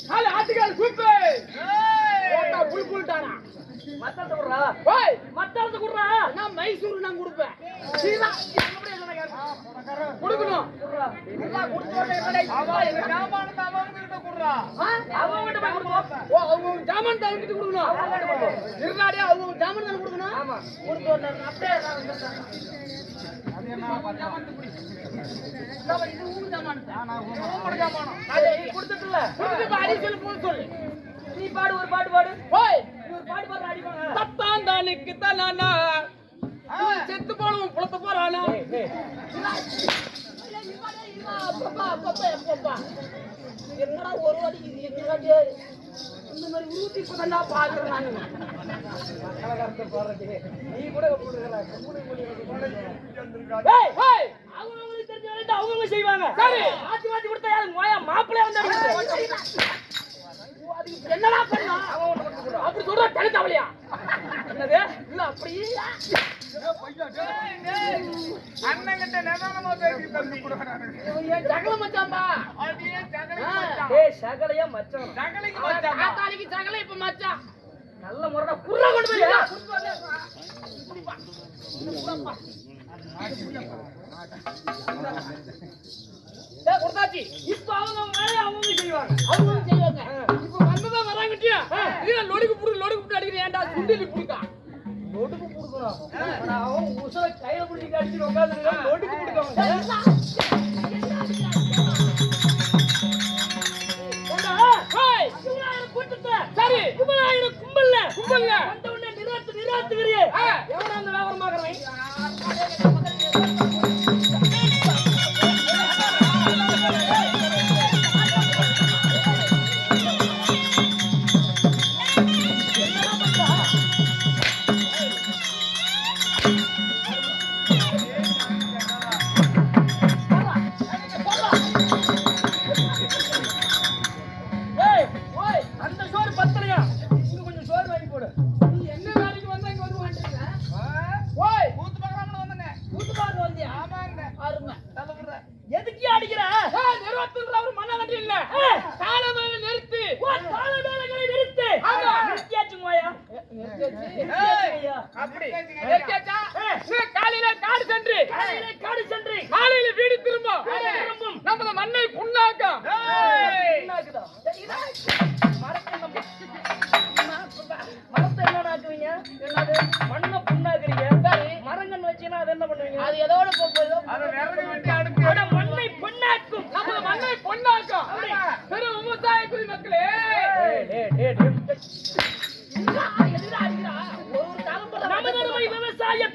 கால் ஆட்டுக்கால் குப்பு ஓட்டா புல் புல்டானா மத்தறத குடுறா ஓய் மத்தறத குடுறா நான் மைசூர் நான் கொடுப்பேன் சீதா கொடுக்கணும் குடுறா குடுத்தோட என்னடா அவ இந்த ஜாமான் அவன் கிட்ட குடுறா அவன் கிட்ட போய் கொடுக்கணும் ஓ அவங்க ஜாமான் தான் கிட்ட கொடுக்கணும் இருடாடே அவங்க ஜாமான் தான் கொடுக்கணும் ஆமா கொடுத்தோட அப்படியே அது என்ன ஜாமான் குடி நம்ம இது ஊர் ஜாமான் நான் ஊர் ஜாமான் அது கொடுத்துட்டல கொடுத்து பாடி சொல்லு போய் சொல்லு நீ பாடு ஒரு பாட்டு பாடு ஓய் நீ ஒரு பாட்டு பாடு அடிவாங்க தத்தாந்தானுக்கு தலானா செத்து போறவன் புளத்த போறானா என்னடா ஒரு வாடி என்னடா இந்த மாதிரி ஊத்தி இப்பதான்டா பாக்குறேன் நானு கலகரத்தை போறது நீ கூட போடுறல ஏய் ஏய் அவங்களுக்கு தெரிஞ்ச வேலை அவங்க செய்வாங்க சரி ஆத்தி வாத்தி கொடுத்தா யாரு மோயா மாப்பிளே வந்து என்னடா பண்ணா அப்படி சொல்ற தனித்தவளையா என்னது இல்ல அப்படி அண்ணன் கிட்ட நேதானமா பேசி தந்து குடுறானே ஏன் ஜகல மச்சாம்பா அடியே ஜகல மச்சான் ஏய் சகலையா மச்சான் ஜகலைக்கு மச்சான் ஆத்தாலிக்கு ஜகல இப்ப மச்சான் நல்ல முறடா குர்ரா கொண்டு போய் குடிப்பா டேய் குர்தாச்சி இப்ப அவங்க வேலைய அவங்க செய்வாங்க இப்ப வந்ததா வராங்கட்டியா நீ லொடுக்கு புடி அடிக்கிற ஏன்டா சுண்டிலி புடிக்கா லொடுக்கு புடிக்கணும் நான் அவன் உசர கையில புடிச்சு அடிச்சு உட்கார்ந்திருக்கா லொடுக்கு புடிக்கணும் ஏண்டா ஹேய் இவனாயிரம் கூட்டத்த சரி இவனாயிரம் கும்பல்ல வந்த உடனே நிராத்துறியே எவனா அந்த வியாபாரம் பார்க்கறவன்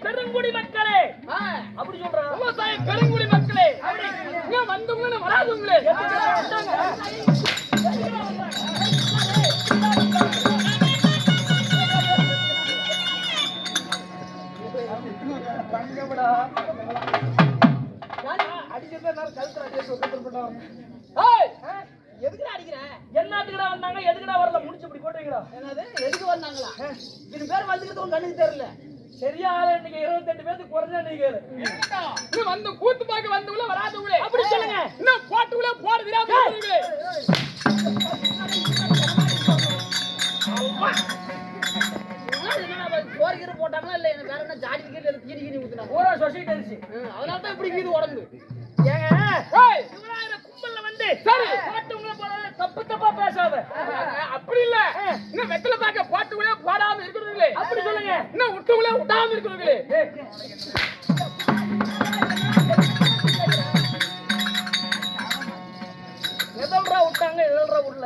பெருங்குடி மக்களே அப்படி சொல்றா விவசாய பெருங்குடி மக்களே இங்க வந்தவங்க வராதவங்களே தங்கபடா அடிக்கிறதே நான் கழுத்துல அடிச்சு உட்கார்ந்துட்டோம் ஏய் எதுக்குடா அடிக்கிற என்னத்துக்குடா வந்தாங்க எதுக்குடா வரல முடிச்சு இப்படி போட்டுறீங்களா என்னது எதுக்கு வந்தாங்களா இது பேர் வந்துக்கிறது உங்க கண்ணுக்கு தெரியல சரியா இன்னைக்கு 28 பேருக்கு குறைஞ்சா நீங்க நீ வந்து கூத்து பார்க்க வந்தவங்கள வராதவங்களே அப்படி சொல்லுங்க இன்னும் போட்டுங்களே போடுறீங்க போர்கிற போட்டாங்களா இல்ல எனக்கு வேற என்ன ஜாடி கீழ கீடி ஊத்துனா பூரா சொசைட்டி அரிசி அதனால தான் இப்படி கீது உடம்பு ஏங்க ஏய் இவராயிர கும்பல்ல வந்து சரி போட்டுங்களே போறாங்க தப்பா பேசாத அப்படி இல்ல இன்னும் வெத்தல பாக்க போட்டுங்களே போடாம இருக்குறீங்களே அப்படி சொல்லுங்க இன்னும் விட்டுங்களே விடாம இருக்குறீங்களே எதல்றா விட்டாங்க எதல்றா உள்ள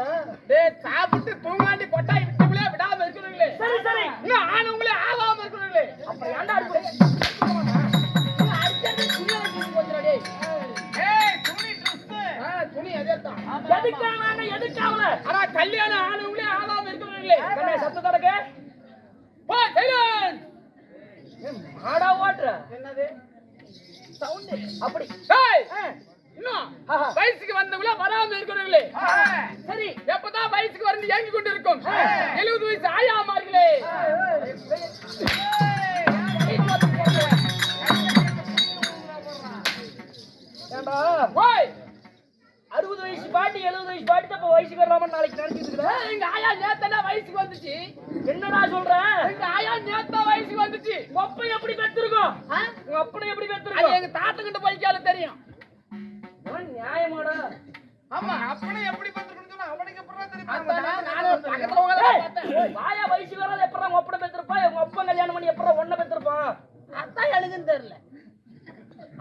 டேய் சாப்பிட்டு தூங்காண்டி கொட்டாய் விட்டுங்களே விடாம இருக்குறீங்களே சரி சரி இன்னும் ஆனவங்களே ஆகாம இருக்குறீங்களே அப்ப ஏன்டா அடிப்பே அடிச்சது துணியை போச்சுடா டேய் ஏய் துணி ட்ரெஸ் துணி அதேதான் எதுக்காக ஆனா கல்யாணம் ஆனவங்களே ஆகாம இருக்குறீங்களே கண்ணே சத்தம் தடக்க போ சைலன்ஸ் மாடா ஓட்ற என்னது சவுண்ட் அப்படி டேய் இன்னும் வயசுக்கு வந்தவங்கள வராம இருக்கிறவங்களே சரி எப்பதான் வயசுக்கு வந்து ஏங்கி கொண்டு இருக்கும் 70 வயசு ஆயாமார்களே ஏண்டா ஓய் பாட்டி 70 வயசு பாட்டி அப்ப வயசுக்கு வராம நாளைக்கு நினைச்சிட்டு இருக்கேன். எங்க ஆயா நேத்தா வயசுக்கு வந்துச்சு. என்னடா சொல்ற? எங்க ஆயா நேத்தா வயசுக்கு வந்துச்சு. ஒப்ப எப்படி பெத்திருக்கோம்? உங்க அப்பனை எப்படி அது பெத்திருக்கோம்? எங்க தாத்தங்கிட்ட போய்க்கால தெரியும். நியாயமாடா? ஆமா அப்பனே எப்படி பண்றதுன்னு சொன்னா அவனுக்கு எப்பறா தெரியும்? அதான் நானும் பக்கத்துல உட்கார்ந்து பார்த்தேன். வாயா வயசு வராத எப்பறா உங்க அப்பனை பெத்திருப்பா? உங்க அப்பன் கல்யாணம் பண்ணி எப்பறா ஒண்ண பெத்திருப்பான்? அதான் எனக்குன்னு தெரியல.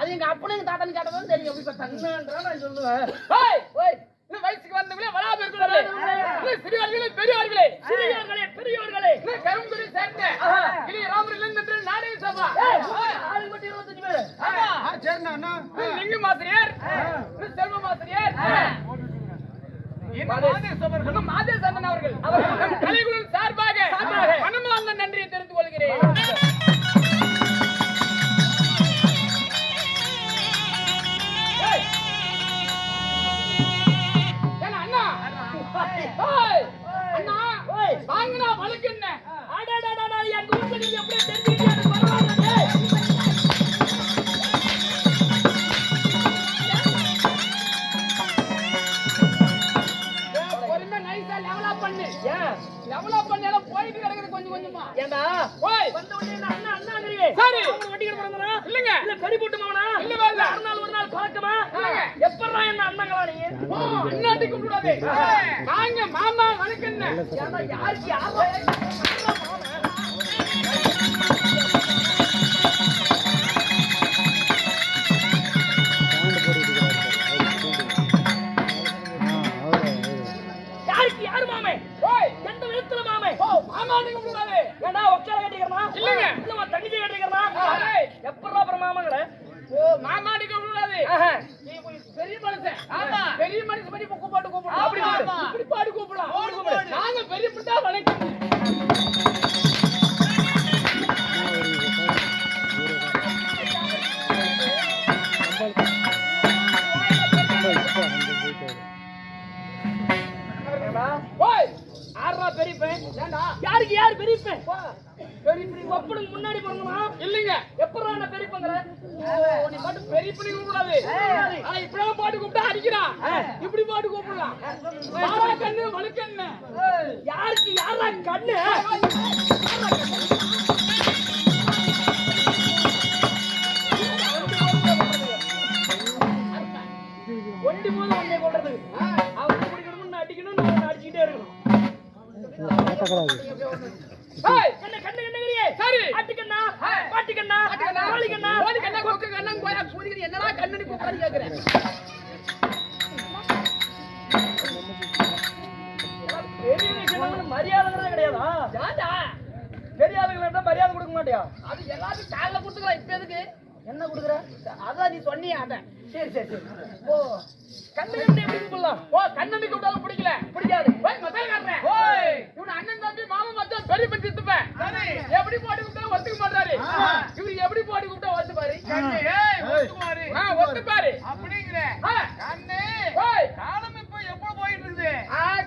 அது எங்க அப்பனும் எங்க தாத்தனும் கேட்டதான் தெரியும். எப்படி பார்த்தாங்கன்றா நான் சொல்லுவேன். ஓய் ஓய் இன்னும் வயசுக்கு வந்தவங்களே வராம இருக்கிறாங்களே. இன்னும் சிறியவர்களே பெரியவர்களே. சிறியோர்களே பெரியோர்களே. இன்னும் கரும்புரி சேர்ந்த கிளி ராமரில் நின்று நாடே சபா. ஆளு மட்டும் 25 பேர். ஆமா. சரிண்ணா அண்ணா. லிங்கம் ஆசிரியர். செல்வம் ஆசிரியர். இன்னும் மாதேஷ் அண்ணன் அவர்கள். நம் கலைக்குழு சார்பாக மனமார்ந்த நன்றியை தெரிந்து கொள்கிறேன். அண்ணா வாங்கினா வழக்கு என்ன? அடடடடா என் வீட்டுல நீ அப்படியே தெரிஞ்சுக்கிட்டே எனக்கு பரவாயில்லை. பொறுமை நைஸா லெவலப் பண்ணு. ஏன் லெவலப் பண்ணாலும் போயிட்டு கிடக்குது கொஞ்சம் கொஞ்சமா. ஏண்டா ஓய் வந்த உடனே என்ன அண்ணா அண்ணாங்கறியே? சரி. அவங்க வட்டிக்கு போறங்கனா? இல்லங்க. இல்ல பெரிய போட்டு மாவனா? இல்லவே இல்ல. ஒரு நாள் பழக்கமா? எப்பறா என்ன அண்ணங்களா நீ? ஓ அண்ணாட்டி கூப்பிடாதே. நாங்க மாமா வணக்கம் என்ன? ஏண்டா யாருக்கு யாரா? யாருக்கு யாரு மாமே? ஓய் எந்த விதத்துல மாமே? ஓ மாமாட்டி கூப்பிடாதே. ஏண்டா ஒக்கால கட்டிக்கிறனா? இல்லங்க. இல்ல தங்கச்சி கட்டிக்கிறனா? ஏய் எப்பறா அப்புறம் மாமாங்கற? ஓ மாமாட்டி கூப்பிடாதே. நீ பெரிய மனுஷன். ஆமா. பெரிய மனுஷன் படி கூப்பாடு கூப்பிடு. அப்படி கூப்பிடு. இப்படி பாடு கூப்பிடு. நாங்க பெரிய பிள்ளை வணக்கம். ஓய் ஆறா பெரியப்பன்? ஏண்டா யாருக்கு யார் பெரியப்பன்? பெரியப்பன் ஒப்பனுக்கு முன்னாடி போறணுமா? இல்லங்க. எப்பறா நான் பெரியப்பங்கற? ஓ நீ பாட்டு பெரிய பிள்ளை கூப்பிடாதே. ஆனா இப்படி பாட்டு கூப்பிட்டா அடிக்கிறான். இப்படி பாட்டு கூப்பிடலாம். மாமா கண்ணு வழுக்கு என்ன? யாருக்கு யாரா கண்ணு? ஒண்டி போது ஒண்ணே கொள்றது. அவங்க குடிக்கணும் அடிக்கணும் நான் அடிச்சிட்டே இருக்கணும். ஏய் கண்ணு கண்ணு கண்ணுங்கறியே? சரி. அட்டிக்கண்ணா பாட்டிக்கண்ணா கோழிக்கண்ணா ஓடி கண்ணா கொக்கு கண்ணா கோயா கூதிக்கு என்னடா கண்ணு கூப்பிடான்னு கேக்குறேன். பெரிய விஷயம் மரியாதைங்கிறதே கிடையாதா? ஏண்டா பெரியாளுக்கு வேண்டாம் மரியாதை கொடுக்க மாட்டியா? அது எல்லாத்தையும் காலைல கொடுத்துக்கலாம். இப்ப எதுக்கு என்ன கொடுக்குற? அதான் நீ சொன்னியா அதான். சரி சரி சரி. ஓ கண்ணு கண்ணு எப்படி கூப்பிடலாம்? ஓ கண்ணனுக்கு கூப்பிட்டாலும் பிடிக்கல. பிடிக்காது. ஓய் மொத்தம் காட்டுறேன். ஓய் இவன் அண்ணன் தம்பி மாமா மச்சான் பெரிய பண்ணி திட்டுப்பேன். சரி எப்படி போட்டு கூப்பிட்டா ஒத்துக்க மாட்டாரு. இவரு எப்படி போட்டு கூப்பிட்டா ஒத்துப்பாரு. கண்ணு ஏய் ஒத்துமாரு. ஒத்துப்பாரு. அப்படிங்கற. கண்ணு ஓய் காலம் இப்ப எப்போ போயிட்டு இருக்குது?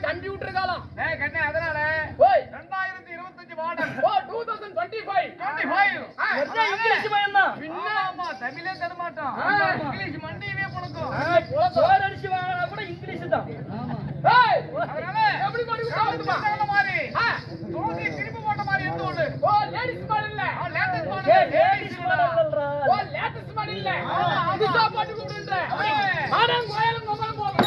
கம்ப்யூட்டர் காலம். ஏய் கண்ணு அதனால ஓய் 2025 மாடல். ஓ 2025 25. எல்லாம் இங்கிலீஷ் பையன்தான். பின்ன ஆமா தமிழே தர மாட்டோம். இங்கிலீஷ் மண்டியவே பழக்கும். சோறு அரிசி வாங்கினா கூட இங்கிலீஷ் தான். ஏய் அதனால எப்படி போட்டு கூப்பிட்டா ஒத்துப்பா. அந்த மாதிரி தோதி திருப்பி போட்ட மாதிரி இருந்து ஒண்ணு. ஓ லேடிஸ் மாடல் இல்ல. லேட்டஸ்ட் ஏய், மாடல். லேடிஸ் மாடல்ன்றா. ஓ லேட்டஸ்ட் மாடல் இல்ல. புதுசா போட்டு கூப்பிடுன்ற. ஆடம் கோயலும் மொபைல் போடுறா.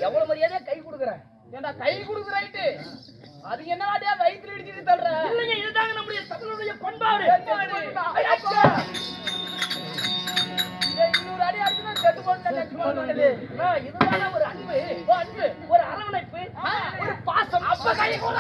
எவ்வளவு மரியாதையா கை கொடுக்குறேன். ஏண்டா கை குடுக்குற ரைட்டு. அது என்னடா வயித்துல இடிச்சிட்டு தள்ளுற. இல்லைங்க இதுதாங்க நம்முடைய தமிழுடைய பண்பாடு. ஐயா இன்னொரு அடி அடிச்சுனா செத்து போட்டு இதுதான ஒரு அன்பு, அன்பு ஒரு அரவணைப்பு, ஒரு பாசம். அப்ப கை கூட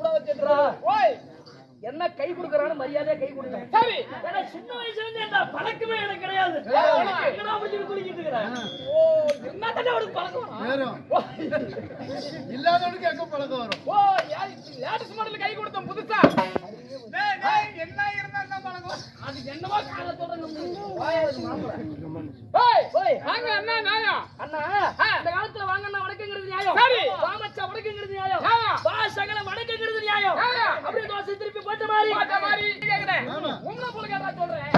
கூட வச்சிருக்கா ஓய் என்ன கை கொடுக்கறானு மரியாதையா கை கொடுங்க. சரி. ஏன்னா சின்ன வயசுல இருந்து அந்த பழக்கமே எனக்கு கிடையாது. எங்கடா போய் குளிக்கிட்டு இருக்கற? ஓ, என்ன தடவை உனக்கு பழக்கம் வேறும் இல்லாதவனுக்கு எங்க பழக்கம் வரும்? ஓ, லேட்டஸ்ட் மாடல்ல கை கொடுத்தோம் புதுசா. டேய் டேய் என்ன இருந்தா என்ன பழக்கம் அது என்னவா காலத்தோட நம்ம வாயாவது மாம்பழ ஏய் ஓய் வாங்க அண்ணா நாயா அண்ணா இந்த காலத்துல வாங்கண்ணா வடக்குங்கிறது நியாயம். சரி. வாமச்சா வடக்குங்கிறது நியாயம். வா சகல வடக்குங்கிறது நியாயம். அப்படியே தோசை திருப்பி போட்ட மாதிரி கேக்குறேன். உங்களை போல கேட்டா சொல்றேன்.